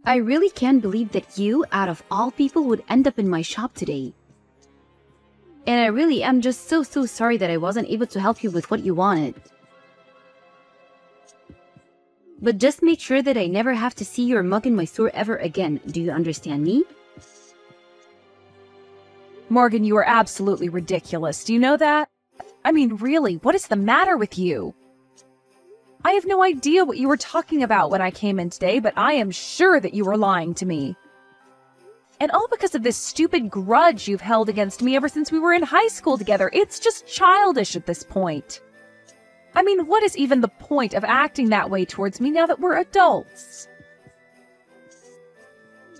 I really can't believe that you, out of all people, would end up in my shop today. And I really am just so sorry that I wasn't able to help you with what you wanted. But just make sure that I never have to see your mug in my store ever again. Do you understand me? Morgan, you are absolutely ridiculous. Do you know that? I mean, really, what is the matter with you? I have no idea what you were talking about when I came in today, but I am sure that you were lying to me. And all because of this stupid grudge you've held against me ever since we were in high school together. It's just childish at this point. I mean, what is even the point of acting that way towards me now that we're adults?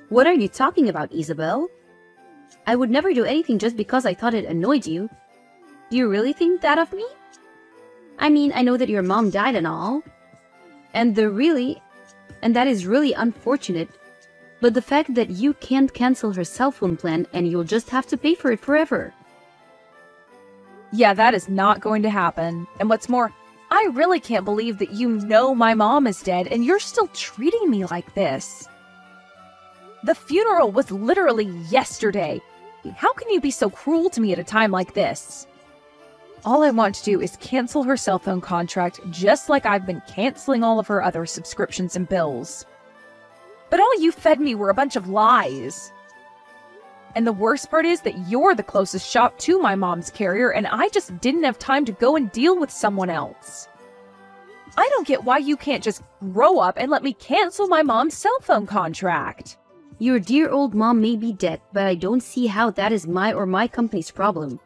What are you talking about, Isabel? I would never do anything just because I thought it annoyed you. Do you really think that of me? I mean, I know that your mom died and all. And that is really unfortunate. But the fact that you can't cancel her cell phone plan and you'll just have to pay for it forever. Yeah, that is not going to happen. And what's more, I really can't believe that you know my mom is dead and you're still treating me like this. The funeral was literally yesterday. How can you be so cruel to me at a time like this? All I want to do is cancel her cell phone contract just like I've been canceling all of her other subscriptions and bills. But all you fed me were a bunch of lies. And the worst part is that you're the closest shop to my mom's carrier and I just didn't have time to go and deal with someone else. I don't get why you can't just grow up and let me cancel my mom's cell phone contract. Your dear old mom may be dead, but I don't see how that is my or my company's problem.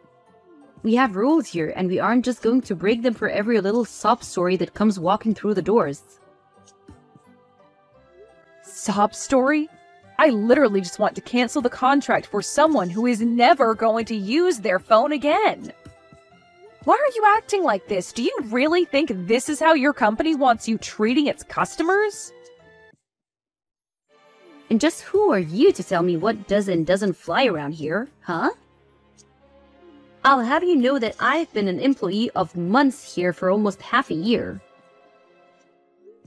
We have rules here and we aren't just going to break them for every little sob story that comes walking through the doors. Sob story? I literally just want to cancel the contract for someone who is never going to use their phone again. Why are you acting like this? Do you really think this is how your company wants you treating its customers? And just who are you to tell me what does and doesn't fly around here, huh? I'll have you know that I've been an employee of months here for almost half a year.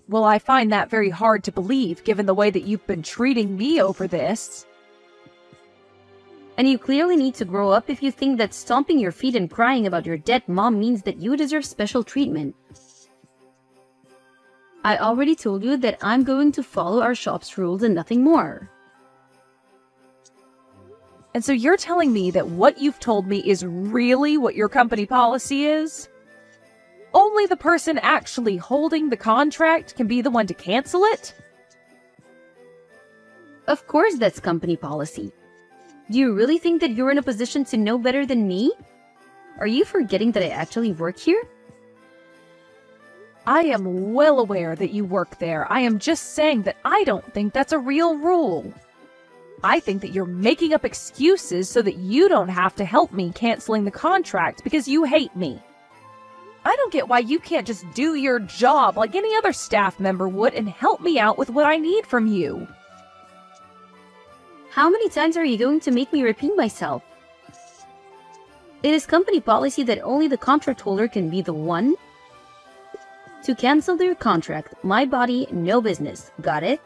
Well, I find that very hard to believe, given the way that you've been treating me over this. And you clearly need to grow up if you think that stomping your feet and crying about your dead mom means that you deserve special treatment. I already told you that I'm going to follow our shop's rules and nothing more. And so you're telling me that what you've told me is really what your company policy is? Only the person actually holding the contract can be the one to cancel it? Of course that's company policy. Do you really think that you're in a position to know better than me? Are you forgetting that I actually work here? I am well aware that you work there. I am just saying that I don't think that's a real rule. I think that you're making up excuses so that you don't have to help me canceling the contract because you hate me. I don't get why you can't just do your job like any other staff member would and help me out with what I need from you. How many times are you going to make me repeat myself? It is company policy that only the contract holder can be the one to cancel their contract. My body, no business. Got it?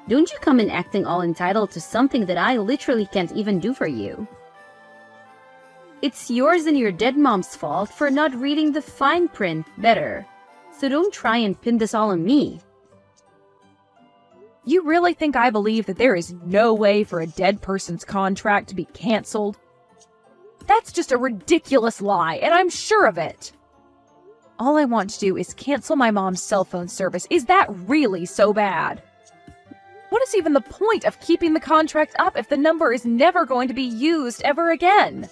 Don't you come in acting all entitled to something that I literally can't even do for you. It's yours and your dead mom's fault for not reading the fine print better. So don't try and pin this all on me. You really think I believe that there is no way for a dead person's contract to be canceled? That's just a ridiculous lie, and I'm sure of it. All I want to do is cancel my mom's cell phone service. Is that really so bad? What is even the point of keeping the contract up if the number is never going to be used ever again?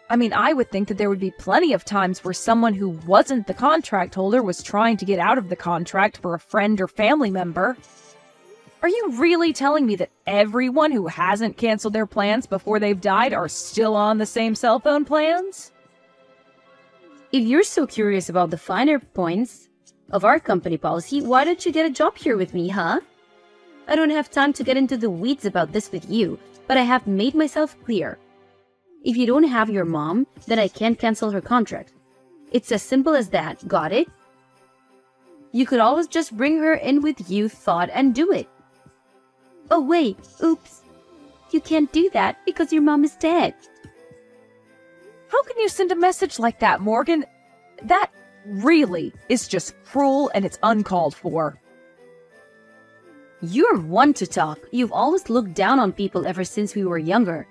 I mean, I would think that there would be plenty of times where someone who wasn't the contract holder was trying to get out of the contract for a friend or family member. Are you really telling me that everyone who hasn't canceled their plans before they've died are still on the same cell phone plans? If you're so curious about the finer points of our company policy, why don't you get a job here with me, huh? I don't have time to get into the weeds about this with you, but I have made myself clear. If you don't have your mom, then I can't cancel her contract. It's as simple as that, got it? You could always just bring her in with you thought and do it. Oh wait, oops. You can't do that because your mom is dead. How can you send a message like that, Morgan? That really is just cruel and it's uncalled for. You're one to talk. You've always looked down on people ever since we were younger.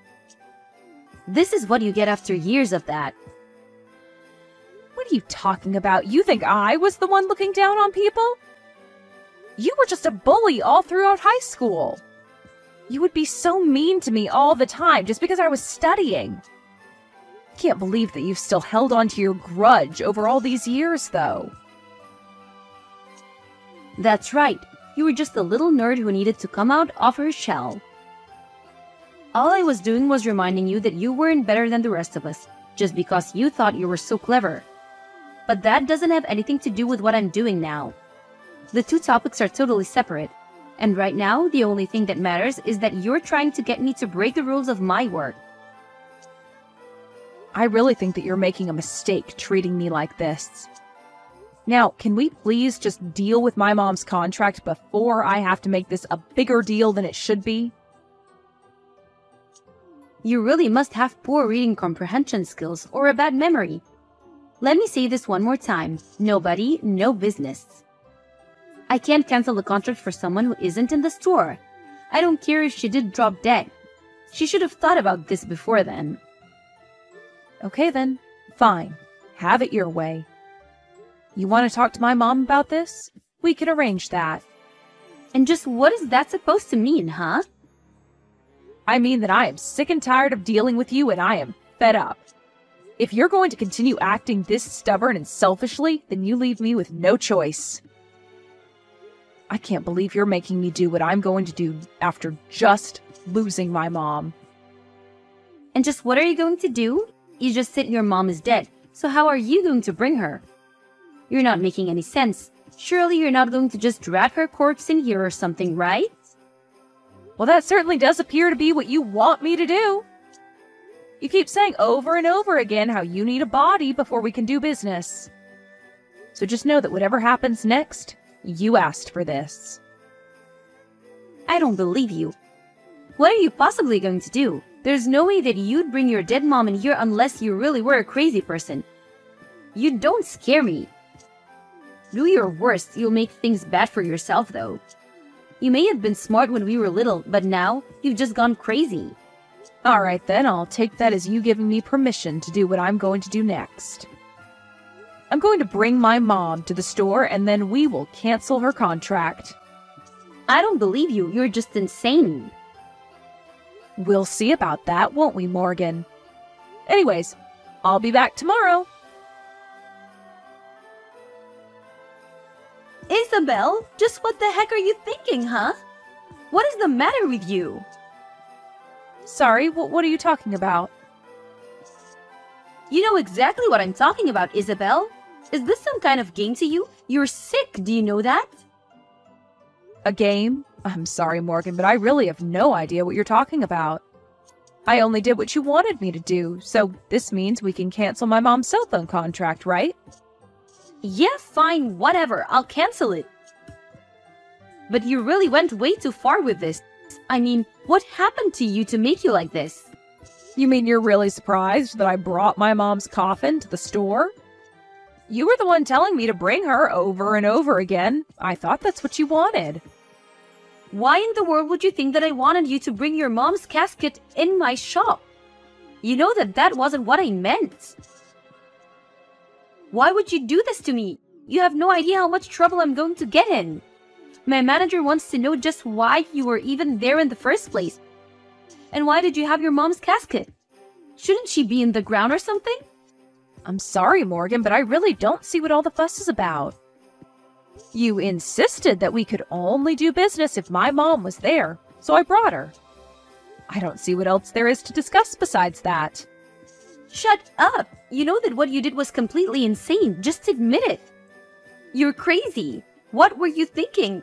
This is what you get after years of that. What are you talking about? You think I was the one looking down on people? You were just a bully all throughout high school. You would be so mean to me all the time just because I was studying. Can't believe that you've still held on to your grudge over all these years, though. That's right. You were just a little nerd who needed to come out of her shell. All I was doing was reminding you that you weren't better than the rest of us, just because you thought you were so clever. But that doesn't have anything to do with what I'm doing now. The two topics are totally separate, and right now the only thing that matters is that you're trying to get me to break the rules of my work. I really think that you're making a mistake treating me like this. Now, can we please just deal with my mom's contract before I have to make this a bigger deal than it should be? You really must have poor reading comprehension skills or a bad memory. Let me say this one more time. Nobody, no business. I can't cancel the contract for someone who isn't in the store. I don't care if she did drop dead. She should have thought about this before then. Okay then, fine. Have it your way. You want to talk to my mom about this? We can arrange that. And just what is that supposed to mean, huh? I mean that I am sick and tired of dealing with you and I am fed up. If you're going to continue acting this stubborn and selfishly, then you leave me with no choice. I can't believe you're making me do what I'm going to do after just losing my mom. And just what are you going to do? You just said your mom is dead, so how are you going to bring her? You're not making any sense. Surely you're not going to just drag her corpse in here or something, right? Well, that certainly does appear to be what you want me to do. You keep saying over and over again how you need a body before we can do business. So just know that whatever happens next, you asked for this. I don't believe you. What are you possibly going to do? There's no way that you'd bring your dead mom in here unless you really were a crazy person. You don't scare me. Do your worst, you'll make things bad for yourself though. You may have been smart when we were little, but now you've just gone crazy. Alright then, I'll take that as you giving me permission to do what I'm going to do next. I'm going to bring my mom to the store and then we will cancel her contract. I don't believe you, you're just insane. We'll see about that, won't we, Morgan? Anyways, I'll be back tomorrow. Isabel, just what the heck are you thinking, huh? What is the matter with you? Sorry, what are you talking about? You know exactly what I'm talking about, Isabel. Is this some kind of game to you? You're sick, do you know that? A game? I'm sorry, Morgan, but I really have no idea what you're talking about. I only did what you wanted me to do, so this means we can cancel my mom's cell phone contract, right? Yeah, fine, whatever, I'll cancel it. But you really went way too far with this. I mean, what happened to you to make you like this? You mean you're really surprised that I brought my mom's coffin to the store? You were the one telling me to bring her over and over again. I thought that's what you wanted. Why in the world would you think that I wanted you to bring your mom's casket in my shop? You know that that wasn't what I meant. Why would you do this to me? You have no idea how much trouble I'm going to get in. My manager wants to know just why you were even there in the first place. And why did you have your mom's casket? Shouldn't she be in the ground or something? I'm sorry, Morgan, but I really don't see what all the fuss is about. You insisted that we could only do business if my mom was there, so I brought her. I don't see what else there is to discuss besides that. Shut up! You know that what you did was completely insane. Just admit it. You're crazy. What were you thinking?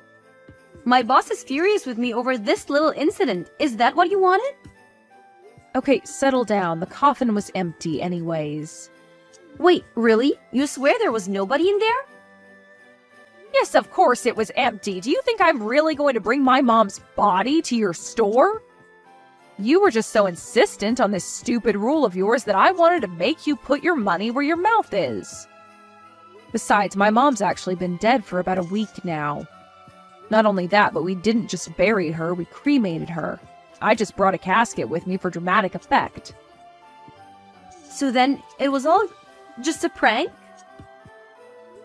My boss is furious with me over this little incident. Is that what you wanted? Okay, settle down. The coffin was empty anyways. Wait, really? You swear there was nobody in there? Yes, of course it was empty. Do you think I'm really going to bring my mom's body to your store? You were just so insistent on this stupid rule of yours that I wanted to make you put your money where your mouth is. Besides, my mom's actually been dead for about a week now. Not only that, but we didn't just bury her, we cremated her. I just brought a casket with me for dramatic effect. So then, it was all just a prank?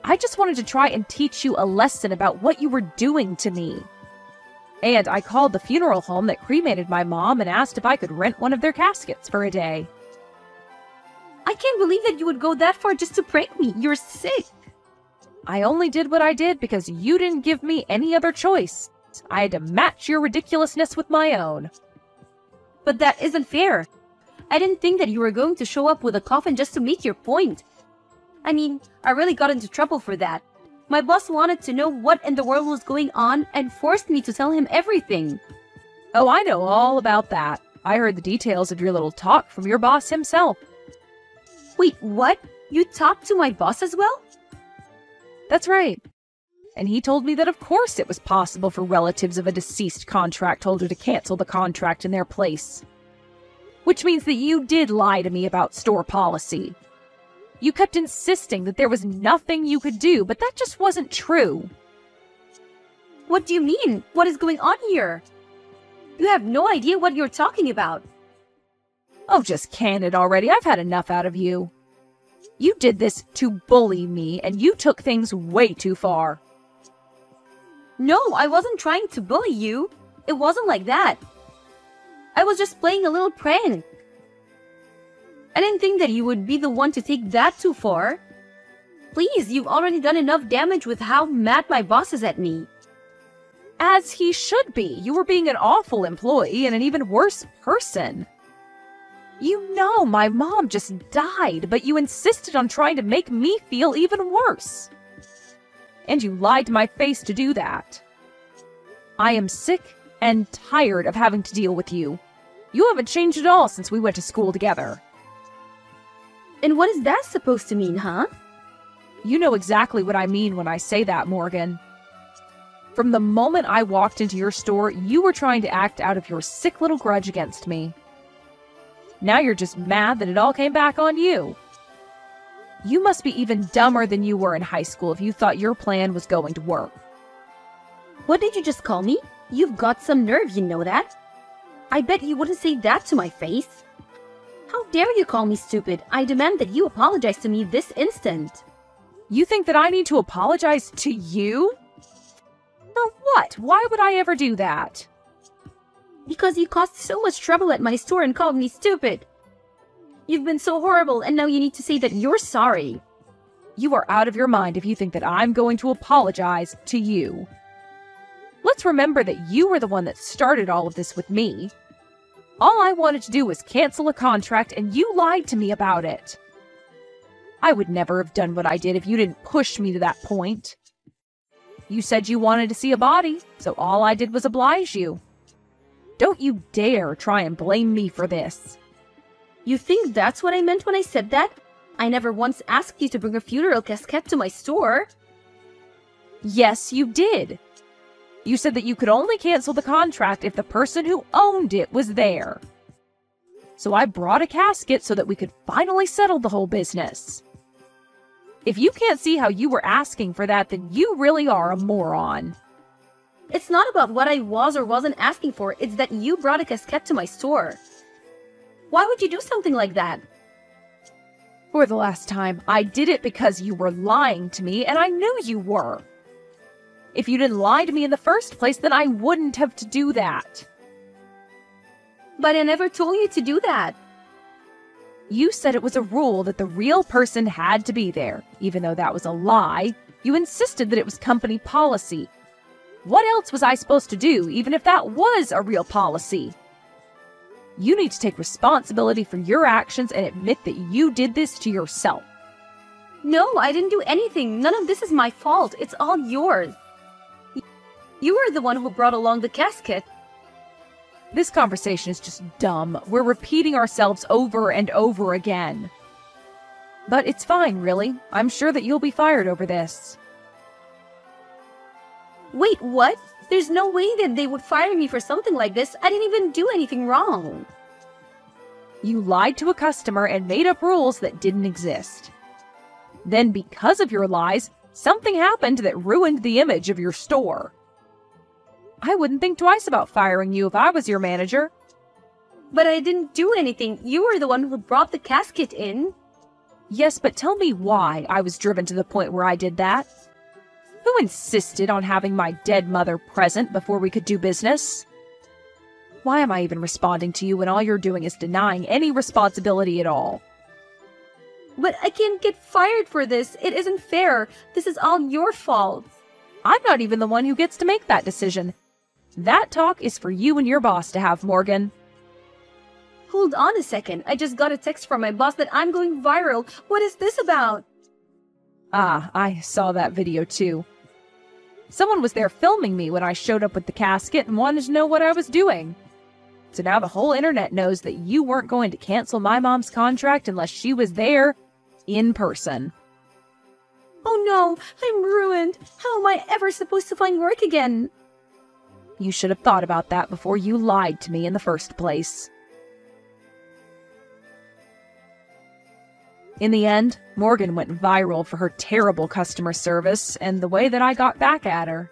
I just wanted to try and teach you a lesson about what you were doing to me. And I called the funeral home that cremated my mom and asked if I could rent one of their caskets for a day. I can't believe that you would go that far just to prank me. You're sick. I only did what I did because you didn't give me any other choice. I had to match your ridiculousness with my own. But that isn't fair. I didn't think that you were going to show up with a coffin just to make your point. I mean, I really got into trouble for that. My boss wanted to know what in the world was going on and forced me to tell him everything. Oh, I know all about that. I heard the details of your little talk from your boss himself. Wait, what? You talked to my boss as well? That's right. And he told me that of course it was possible for relatives of a deceased contract holder to cancel the contract in their place. Which means that you did lie to me about store policy. You kept insisting that there was nothing you could do, but that just wasn't true. What do you mean? What is going on here? You have no idea what you're talking about. Oh, just can it already. I've had enough out of you. You did this to bully me, and you took things way too far. No, I wasn't trying to bully you. It wasn't like that. I was just playing a little prank. I didn't think that you would be the one to take that too far. Please, you've already done enough damage with how mad my boss is at me. As he should be. You were being an awful employee and an even worse person. You know my mom just died, but you insisted on trying to make me feel even worse. And you lied to my face to do that. I am sick and tired of having to deal with you. You haven't changed at all since we went to school together. And what is that supposed to mean, huh? You know exactly what I mean when I say that, Morgan. From the moment I walked into your store, you were trying to act out of your sick little grudge against me. Now you're just mad that it all came back on you. You must be even dumber than you were in high school if you thought your plan was going to work. What did you just call me? You've got some nerve, you know that? I bet you wouldn't say that to my face. How dare you call me stupid? I demand that you apologize to me this instant. You think that I need to apologize to you? For what? Why would I ever do that? Because you caused so much trouble at my store and called me stupid. You've been so horrible, and now you need to say that you're sorry. You are out of your mind if you think that I'm going to apologize to you. Let's remember that you were the one that started all of this with me. All I wanted to do was cancel a contract, and you lied to me about it. I would never have done what I did if you didn't push me to that point. You said you wanted to see a body, so all I did was oblige you. Don't you dare try and blame me for this. You think that's what I meant when I said that? I never once asked you to bring a funeral casket to my store. Yes, you did. You said that you could only cancel the contract if the person who owned it was there. So I brought a casket so that we could finally settle the whole business. If you can't see how you were asking for that, then you really are a moron. It's not about what I was or wasn't asking for, it's that you brought a casket to my store. Why would you do something like that? For the last time, I did it because you were lying to me, and I knew you were. If you didn't lie to me in the first place, then I wouldn't have to do that. But I never told you to do that. You said it was a rule that the real person had to be there. Even though that was a lie, you insisted that it was company policy. What else was I supposed to do, even if that was a real policy? You need to take responsibility for your actions and admit that you did this to yourself. No, I didn't do anything. None of this is my fault. It's all yours. You were the one who brought along the casket. This conversation is just dumb. We're repeating ourselves over and over again. But it's fine, really. I'm sure that you'll be fired over this. Wait, what? There's no way that they would fire me for something like this. I didn't even do anything wrong. You lied to a customer and made up rules that didn't exist. Then, because of your lies, something happened that ruined the image of your store. I wouldn't think twice about firing you if I was your manager. But I didn't do anything. You were the one who brought the casket in. Yes, but tell me why I was driven to the point where I did that. Who insisted on having my dead mother present before we could do business? Why am I even responding to you when all you're doing is denying any responsibility at all? But I can't get fired for this. It isn't fair. This is all your fault. I'm not even the one who gets to make that decision. That talk is for you and your boss to have, Morgan. Hold on a second. I just got a text from my boss that I'm going viral. What is this about? Ah, I saw that video too. Someone was there filming me when I showed up with the casket and wanted to know what I was doing. So now the whole internet knows that you weren't going to cancel my mom's contract unless she was there in person. Oh no, I'm ruined. How am I ever supposed to find work again? You should have thought about that before you lied to me in the first place. In the end, Morgan went viral for her terrible customer service and the way that I got back at her.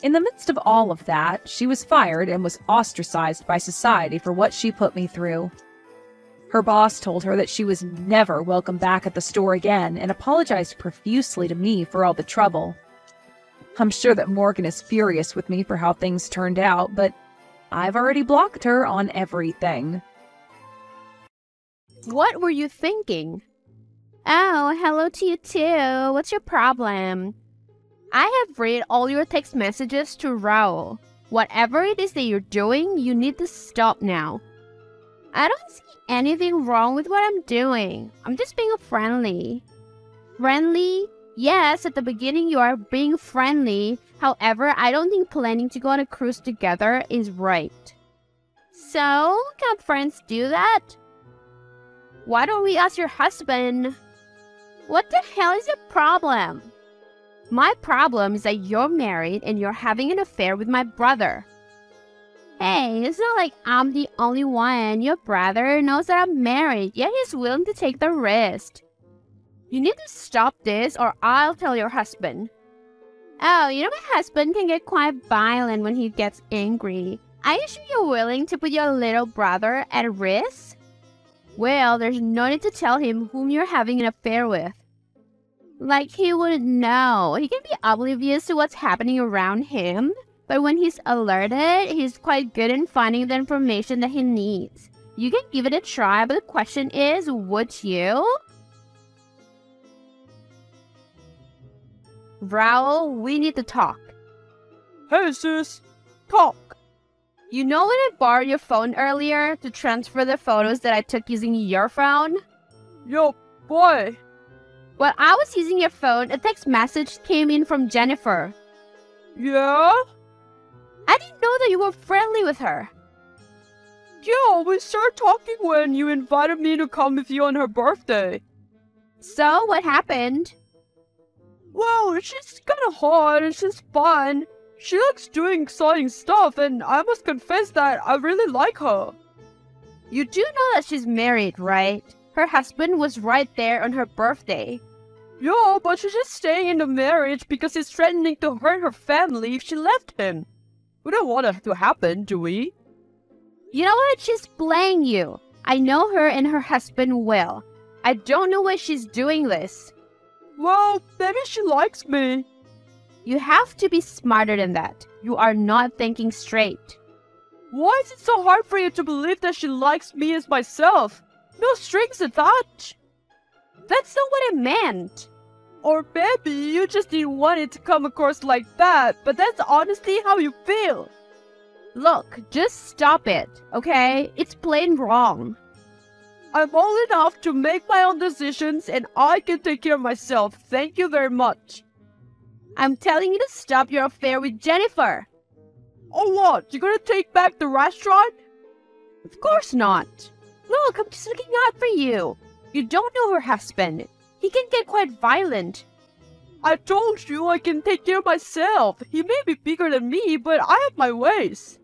In the midst of all of that, she was fired and was ostracized by society for what she put me through. Her boss told her that she was never welcome back at the store again and apologized profusely to me for all the trouble. I'm sure that Morgan is furious with me for how things turned out, but I've already blocked her on everything. What were you thinking? Oh, hello to you too. What's your problem? I have read all your text messages to Raul. Whatever it is that you're doing, you need to stop now. I don't see anything wrong with what I'm doing. I'm just being friendly. Friendly? Yes, at the beginning you are being friendly. However, I don't think planning to go on a cruise together is right. So, can friends do that? Why don't we ask your husband? What the hell is your problem? My problem is that you're married and you're having an affair with my brother. Hey, it's not like I'm the only one. Your brother knows that I'm married, yet he's willing to take the risk. You need to stop this or I'll tell your husband. Oh, you know my husband can get quite violent when he gets angry. Are you sure you're willing to put your little brother at risk? Well, there's no need to tell him whom you're having an affair with. Like he wouldn't know. He can be oblivious to what's happening around him. But when he's alerted, he's quite good in finding the information that he needs. You can give it a try, but the question is, would you? Raul, we need to talk. Hey sis, talk. You know when I borrowed your phone earlier to transfer the photos that I took using your phone? Yo, boy. While I was using your phone, a text message came in from Jennifer. Yeah? I didn't know that you were friendly with her. Yeah, we started talking when you invited me to come with you on her birthday. So, what happened? Well, she's kinda hot and she's fun. She likes doing exciting stuff and I must confess that I really like her. You do know that she's married, right? Her husband was right there on her birthday. Yeah, but she's just staying in the marriage because he's threatening to hurt her family if she left him. We don't want that to happen, do we? You know what? She's playing you. I know her and her husband well. I don't know why she's doing this. Well, maybe she likes me. You have to be smarter than that. You are not thinking straight. Why is it so hard for you to believe that she likes me as myself? No strings attached. That's not what I meant. Or maybe you just didn't want it to come across like that, but that's honestly how you feel. Look, just stop it, okay? It's plain wrong. I'm old enough to make my own decisions and I can take care of myself. Thank you very much. I'm telling you to stop your affair with Jennifer. Oh what? You gonna take back the restaurant? Of course not. Look, I'm just looking out for you. You don't know her husband. He can get quite violent. I told you I can take care of myself. He may be bigger than me, but I have my ways.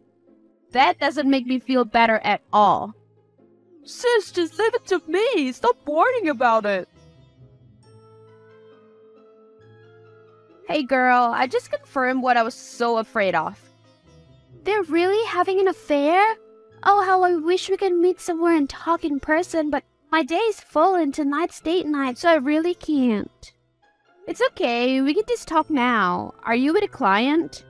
That doesn't make me feel better at all. Sis, just leave it to me. Stop worrying about it. Hey girl, I just confirmed what I was so afraid of. They're really having an affair? Oh, how I wish we could meet somewhere and talk in person, but my day is full and tonight's date night, so I really can't. It's okay, we can just talk now. Are you with a client?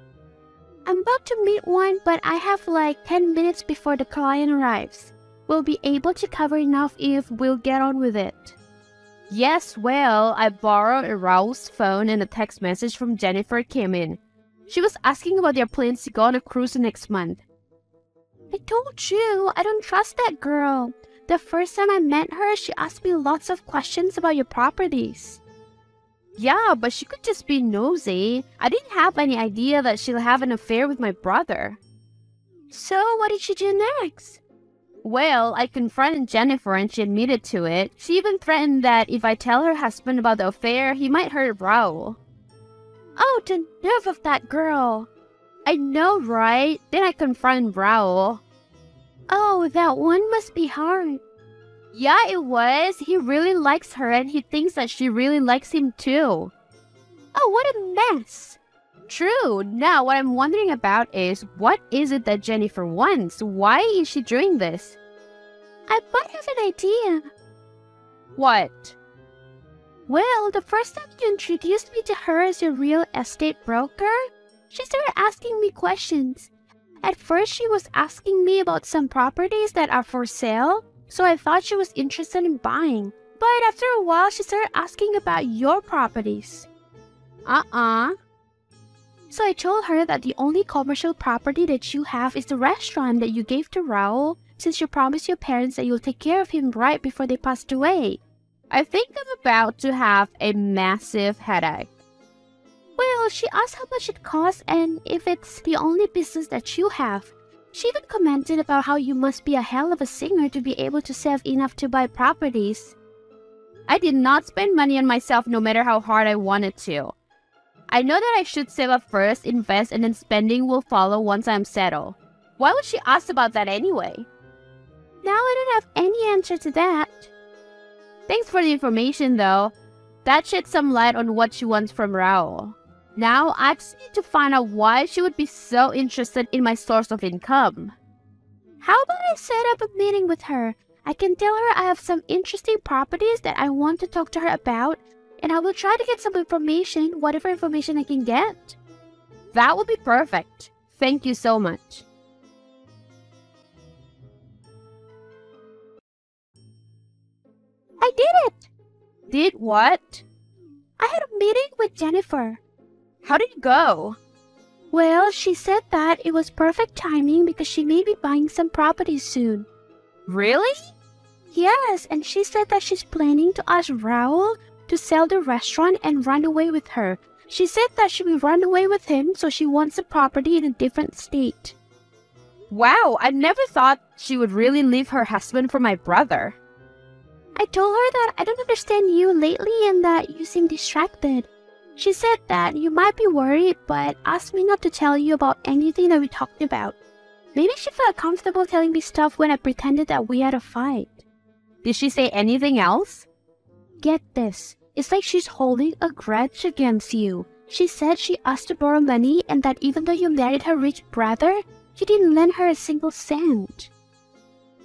I'm about to meet one, but I have like 10 minutes before the client arrives. We'll be able to cover enough if we'll get on with it. Yes, well, I borrowed Raul's phone and a text message from Jennifer came in. She was asking about their plans to go on a cruise next month. I told you, I don't trust that girl. The first time I met her, she asked me lots of questions about your properties. Yeah, but she could just be nosy. I didn't have any idea that she'll have an affair with my brother. So, what did she do next? Well, I confronted Jennifer and she admitted to it. She even threatened that if I tell her husband about the affair, he might hurt Raul. Oh, the nerve of that girl. I know, right? Then I confronted Raul. Oh, that one must be hard. Yeah, it was. He really likes her and he thinks that she really likes him too. Oh, what a mess. True. Now, what I'm wondering about is, what is it that Jennifer wants? Why is she doing this? I might have an idea. What? Well, the first time you introduced me to her as your real estate broker, she started asking me questions. At first, she was asking me about some properties that are for sale, so I thought she was interested in buying. But after a while, she started asking about your properties. So I told her that the only commercial property that you have is the restaurant that you gave to Raul, since you promised your parents that you'll take care of him right before they passed away. I think I'm about to have a massive headache. Well, she asked how much it costs and if it's the only business that you have. She even commented about how you must be a hell of a singer to be able to save enough to buy properties. I did not spend money on myself no matter how hard I wanted to. I know that I should save up first, invest, and then spending will follow once I'm settled. Why would she ask about that anyway? Now I don't have any answer to that. Thanks for the information though. That sheds some light on what she wants from Raul. Now I just need to find out why she would be so interested in my source of income. How about I set up a meeting with her? I can tell her I have some interesting properties that I want to talk to her about, and I will try to get some information, whatever information I can get. That would be perfect. Thank you so much. I did it! Did what? I had a meeting with Jennifer. How did it go? Well, she said that it was perfect timing because she may be buying some properties soon. Really? Yes, and she said that she's planning to ask Raul to sell the restaurant and run away with her. She said that she will run away with him, so she wants the property in a different state. Wow, I never thought she would really leave her husband for my brother. I told her that I don't understand you lately and that you seem distracted. She said that you might be worried, but asked me not to tell you about anything that we talked about. Maybe she felt comfortable telling me stuff when I pretended that we had a fight. Did she say anything else? Get this. It's like she's holding a grudge against you. She said she asked to borrow money and that even though you married her rich brother, you didn't lend her a single cent.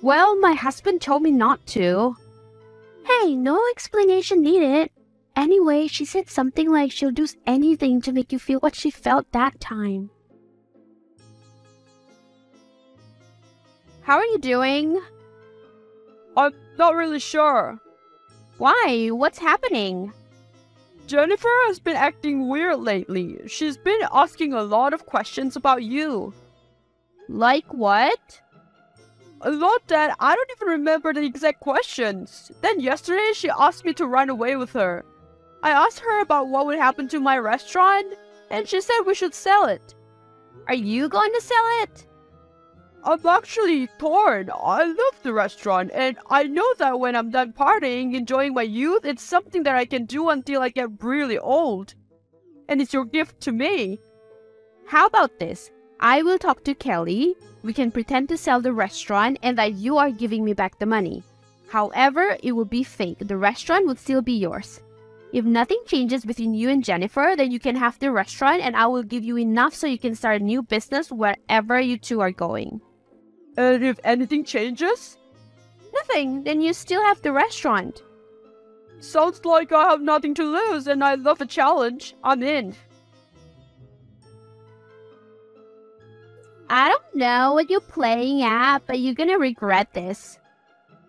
Well, my husband told me not to. Hey, no explanation needed. Anyway, she said something like she'll do anything to make you feel what she felt that time. How are you doing? I'm not really sure. Why? What's happening? Jennifer has been acting weird lately. She's been asking a lot of questions about you. Like what? A lot that I don't even remember the exact questions. Then yesterday she asked me to run away with her. I asked her about what would happen to my restaurant, and she said we should sell it. Are you going to sell it? I'm actually torn. I love the restaurant, and I know that when I'm done partying, enjoying my youth, it's something that I can do until I get really old. and it's your gift to me. How about this? I will talk to Kelly. We can pretend to sell the restaurant and that you are giving me back the money. However, it will be fake. The restaurant would still be yours. If nothing changes between you and Jennifer, then you can have the restaurant and I will give you enough so you can start a new business wherever you two are going. And if anything changes? Nothing, then you still have the restaurant. Sounds like I have nothing to lose and I love a challenge. I'm in. I don't know what you're playing at, but you're gonna regret this.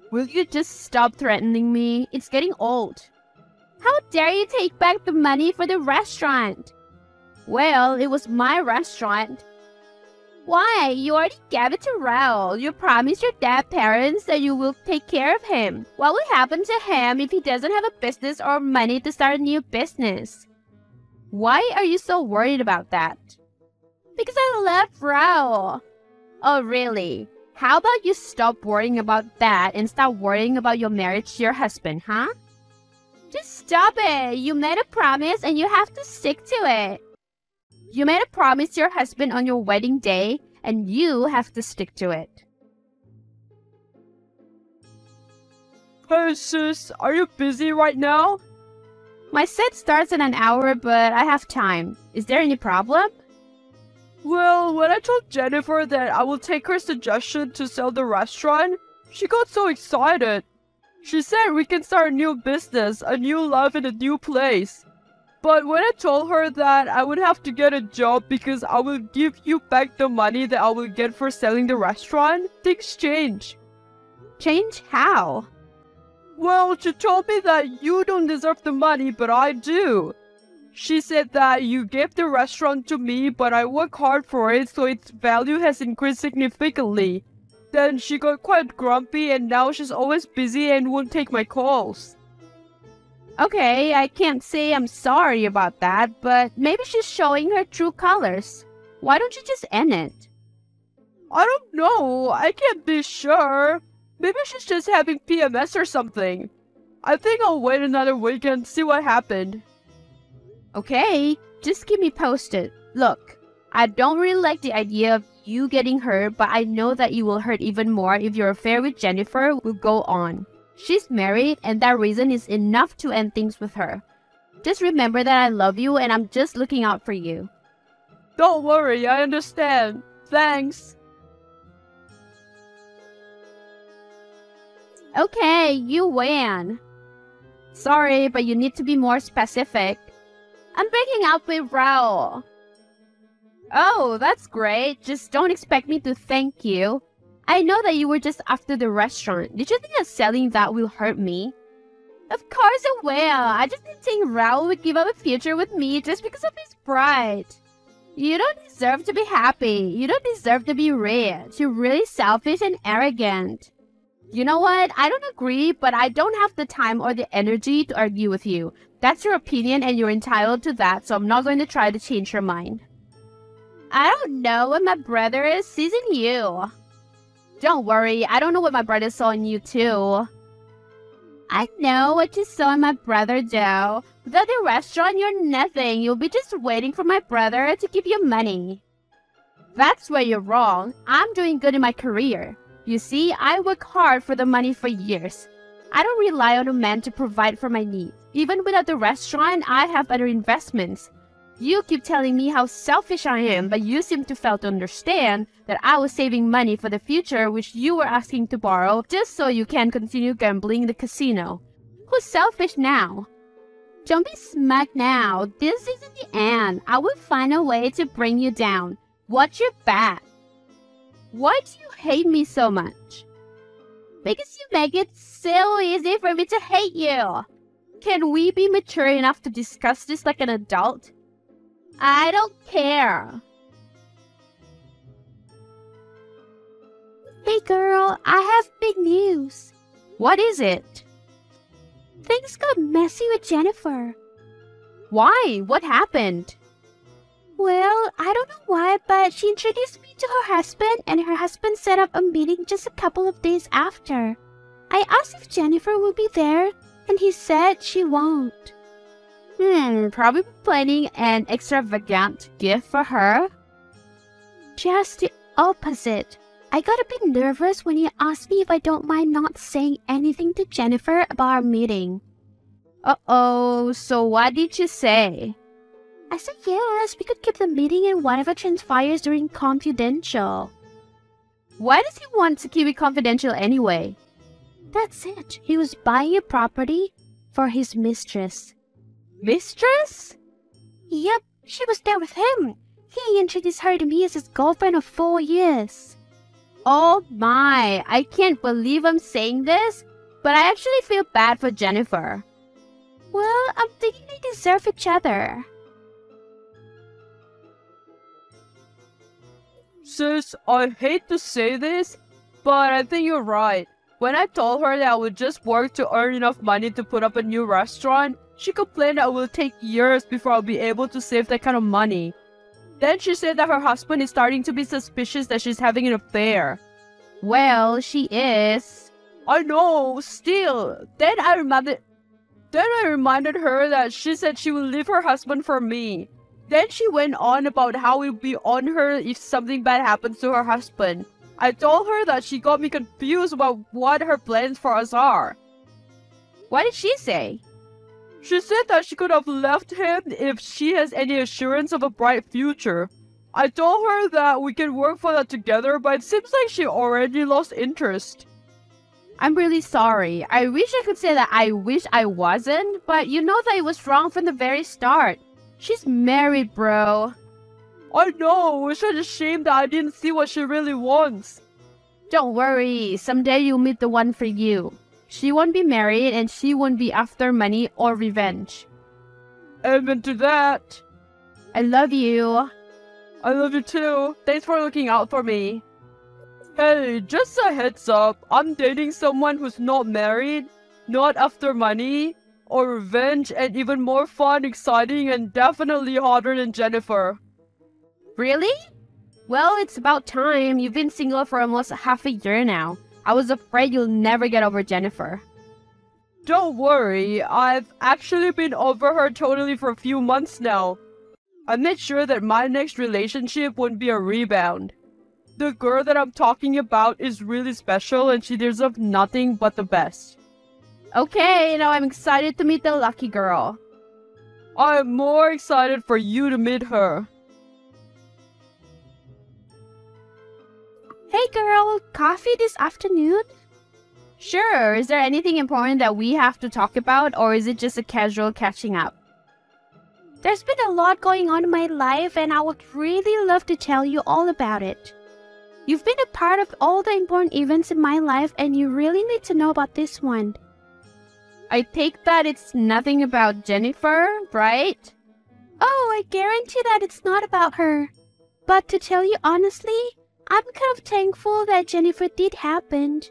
Will you just stop threatening me? It's getting old. How dare you take back the money for the restaurant? Well, it was my restaurant. Why? You already gave it to Raul. You promised your dead parents that you will take care of him. What will happen to him if he doesn't have a business or money to start a new business? Why are you so worried about that? Because I love Raul. Oh, really? How about you stop worrying about that and start worrying about your marriage to your husband, huh? Just stop it. You made a promise and you have to stick to it. You made a promise to your husband on your wedding day and you have to stick to it. Hey sis, are you busy right now? My set starts in an hour, but I have time. Is there any problem? Well, when I told Jennifer that I will take her suggestion to sell the restaurant, she got so excited. She said we can start a new business, a new life in a new place. But when I told her that I would have to get a job because I will give you back the money that I will get for selling the restaurant, things change. Change how? Well, she told me that you don't deserve the money, but I do. She said that you gave the restaurant to me, but I work hard for it, so its value has increased significantly. Then she got quite grumpy and now she's always busy and won't take my calls. Okay, I can't say I'm sorry about that, but maybe she's showing her true colors. Why don't you just end it? I don't know. I can't be sure. Maybe she's just having PMS or something. I think I'll wait another week and see what happened. Okay, just keep me posted. Look, I don't really like the idea of you getting hurt, but I know that you will hurt even more if your affair with Jennifer will go on. She's married, and that reason is enough to end things with her. Just remember that I love you and I'm just looking out for you. Don't worry, I understand. Thanks. Okay, you win. Sorry, but you need to be more specific. I'm breaking up with Raul. Oh, that's great. Just don't expect me to thank you. I know that you were just after the restaurant. Did you think that selling that will hurt me? Of course it will. I just didn't think Raul would give up a future with me just because of his pride. You don't deserve to be happy. You don't deserve to be rich. You're really selfish and arrogant. You know what? I don't agree, but I don't have the time or the energy to argue with you. That's your opinion and you're entitled to that, so I'm not going to try to change your mind. I don't know what my brother sees in you. Don't worry, I don't know what my brother saw in you too. I know what you saw in my brother, Joe. Without the restaurant, you're nothing. You'll be just waiting for my brother to give you money. That's where you're wrong. I'm doing good in my career. You see, I work hard for the money for years. I don't rely on a man to provide for my needs. Even without the restaurant, I have other investments. You keep telling me how selfish I am, but you seem to fail to understand that I was saving money for the future which you were asking to borrow just so you can continue gambling in the casino. Who's selfish now? Don't be smug now. This isn't the end. I will find a way to bring you down. Watch your back. Why do you hate me so much? Because you make it so easy for me to hate you. Can we be mature enough to discuss this like an adult? I don't care. Hey girl, I have big news. What is it? Things got messy with Jennifer. Why? What happened? Well, I don't know why, but she introduced me to her husband and her husband set up a meeting just a couple of days after. I asked if Jennifer would be there and he said she won't. Probably planning an extravagant gift for her. Just the opposite. I got a bit nervous when he asked me if I don't mind not saying anything to Jennifer about our meeting. Uh-oh, so what did you say? I said yes, we could keep the meeting and whatever transpires during confidential. Why does he want to keep it confidential anyway? That's it. He was buying a property for his mistress. Mistress? Yep, she was there with him. He introduced her to me as his girlfriend of 4 years. Oh my, I can't believe I'm saying this, but I actually feel bad for Jennifer. Well, I'm thinking they deserve each other. Sis, I hate to say this, but I think you're right. When I told her that I would just work to earn enough money to put up a new restaurant, she complained that it will take years before I'll be able to save that kind of money. Then she said that her husband is starting to be suspicious that she's having an affair. Well, she is. I know, still. Then I reminded her that she said she will leave her husband for me. Then she went on about how it would be on her if something bad happens to her husband. I told her that she got me confused about what her plans for us are. What did she say? She said that she could have left him if she has any assurance of a bright future. I told her that we can work for that together, but it seems like she already lost interest. I'm really sorry. I wish I could say that I wish I wasn't, but you know that it was wrong from the very start. She's married, bro. I know, it's such a shame that I didn't see what she really wants. Don't worry, someday you'll meet the one for you. She won't be married and she won't be after money or revenge. Amen to that. I love you. I love you too. Thanks for looking out for me. Hey, just a heads up, I'm dating someone who's not married, not after money, or revenge, and even more fun, exciting, and definitely hotter than Jennifer. Really? Well, it's about time. You've been single for almost half a year now. I was afraid you'll never get over Jennifer. Don't worry, I've actually been over her totally for a few months now. I made sure that my next relationship wouldn't be a rebound. The girl that I'm talking about is really special and she deserves nothing but the best. Okay, now I'm excited to meet the lucky girl. I'm more excited for you to meet her. Hey girl, coffee this afternoon? Sure, is there anything important that we have to talk about, or is it just a casual catching up? There's been a lot going on in my life and I would really love to tell you all about it. You've been a part of all the important events in my life and you really need to know about this one. I take that it's nothing about Jennifer, right? Oh, I guarantee that it's not about her. But to tell you honestly, I'm kind of thankful that Jennifer did happen.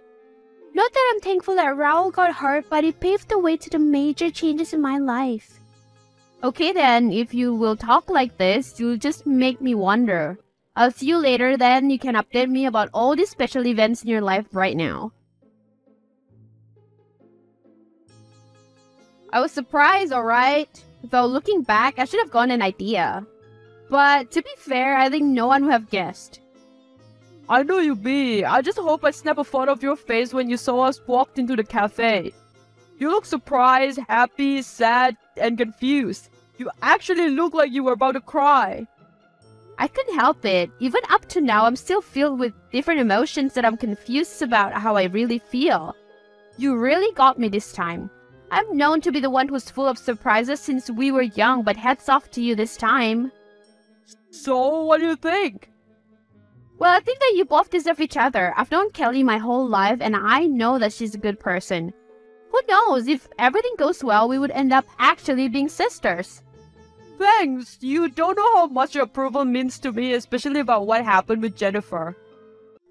Not that I'm thankful that Raul got hurt, but it paved the way to the major changes in my life. Okay then, if you will talk like this, you'll just make me wonder. I'll see you later then. You can update me about all these special events in your life right now. I was surprised, alright? Though looking back, I should have gotten an idea. But to be fair, I think no one would have guessed. I know you be. I just hope I snap a photo of your face when you saw us walked into the cafe. You look surprised, happy, sad, and confused. You actually look like you were about to cry. I couldn't help it. Even up to now, I'm still filled with different emotions that I'm confused about how I really feel. You really got me this time. I'm known to be the one who's full of surprises since we were young, but hats off to you this time. So, what do you think? Well, I think that you both deserve each other. I've known Kelly my whole life, and I know that she's a good person. Who knows, if everything goes well, we would end up actually being sisters. Thanks! You don't know how much your approval means to me, especially about what happened with Jennifer.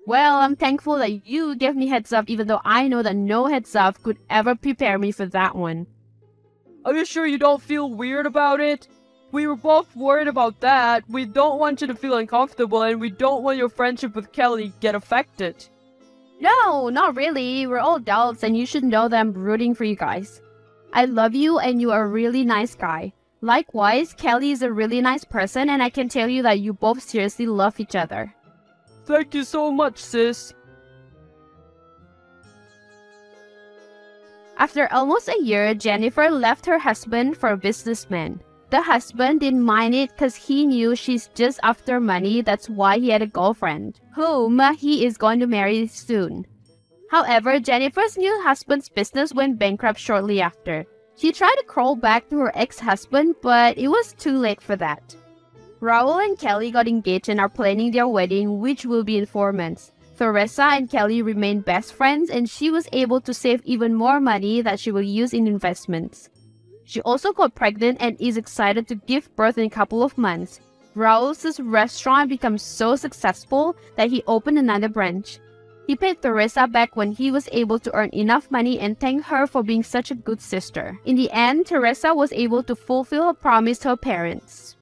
Well, I'm thankful that you gave me heads up, even though I know that no heads up could ever prepare me for that one. Are you sure you don't feel weird about it? We were both worried about that. We don't want you to feel uncomfortable, and we don't want your friendship with Kelly get affected. No, not really. We're all adults, and you should know that I'm rooting for you guys. I love you, and you are a really nice guy. Likewise, Kelly is a really nice person and I can tell you that you both seriously love each other. Thank you so much, sis. After almost a year, Jennifer left her husband for a businessman. The husband didn't mind it because he knew she's just after money. That's why he had a girlfriend, whom he is going to marry soon. However, Jennifer's new husband's business went bankrupt shortly after. She tried to crawl back to her ex-husband, but it was too late for that. Raul and Kelly got engaged and are planning their wedding, which will be in 4 months. Teresa and Kelly remained best friends and she was able to save even more money that she will use in investments. She also got pregnant and is excited to give birth in a couple of months. Raul's restaurant becomes so successful that he opened another branch. He paid Teresa back when he was able to earn enough money and thanked her for being such a good sister. In the end, Teresa was able to fulfill her promise to her parents.